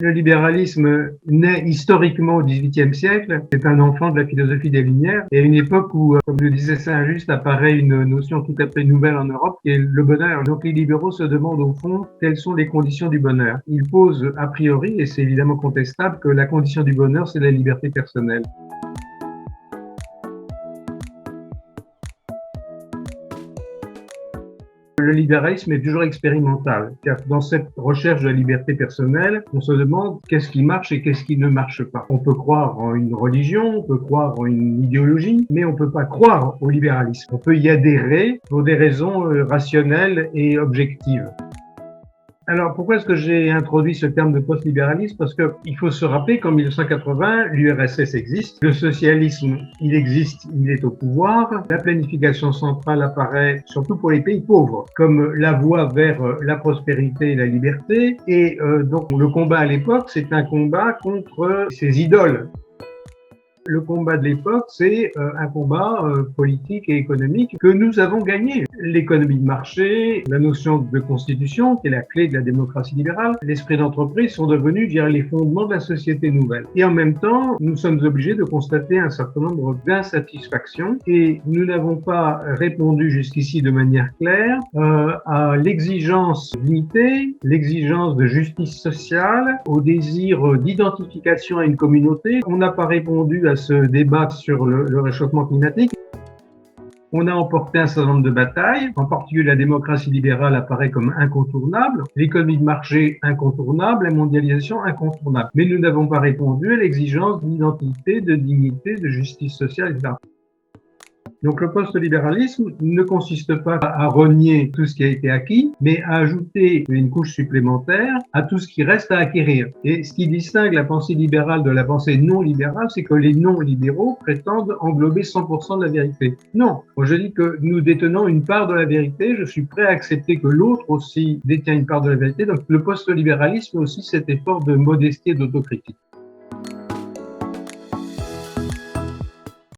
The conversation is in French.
Le libéralisme naît historiquement au XVIIIe siècle. C'est un enfant de la philosophie des Lumières. Et à une époque où, comme le disait Saint-Just, apparaît une notion tout à fait nouvelle en Europe, qui est le bonheur. Donc les libéraux se demandent au fond quelles sont les conditions du bonheur. Ils posent a priori, et c'est évidemment contestable, que la condition du bonheur, c'est la liberté personnelle. Le libéralisme est toujours expérimental, car dans cette recherche de la liberté personnelle, on se demande qu'est-ce qui marche et qu'est-ce qui ne marche pas. On peut croire en une religion, on peut croire en une idéologie, mais on ne peut pas croire au libéralisme. On peut y adhérer pour des raisons rationnelles et objectives. Alors, pourquoi est-ce que j'ai introduit ce terme de post-libéralisme? Parce qu'il faut se rappeler qu'en 1980, l'URSS existe, le socialisme, il existe, il est au pouvoir, la planification centrale apparaît surtout pour les pays pauvres, comme la voie vers la prospérité et la liberté, et donc le combat à l'époque, c'est un combat contre ces idoles. Le combat de l'époque, c'est un combat politique et économique que nous avons gagné. L'économie de marché, la notion de constitution, qui est la clé de la démocratie libérale, l'esprit d'entreprise sont devenus, je dirais, les fondements de la société nouvelle. Et en même temps, nous sommes obligés de constater un certain nombre d'insatisfactions et nous n'avons pas répondu jusqu'ici de manière claire à l'exigence d'unité, l'exigence de justice sociale, au désir d'identification à une communauté. On n'a pas répondu à ce débat sur le réchauffement climatique. On a emporté un certain nombre de batailles, en particulier la démocratie libérale apparaît comme incontournable, l'économie de marché incontournable, la mondialisation incontournable. Mais nous n'avons pas répondu à l'exigence d'identité, de dignité, de justice sociale, etc. Donc le post-libéralisme ne consiste pas à renier tout ce qui a été acquis, mais à ajouter une couche supplémentaire à tout ce qui reste à acquérir. Et ce qui distingue la pensée libérale de la pensée non libérale, c'est que les non-libéraux prétendent englober 100% de la vérité. Non, moi je dis que nous détenons une part de la vérité, je suis prêt à accepter que l'autre aussi détient une part de la vérité. Donc le post-libéralisme est aussi cet effort de modestie et d'autocritique.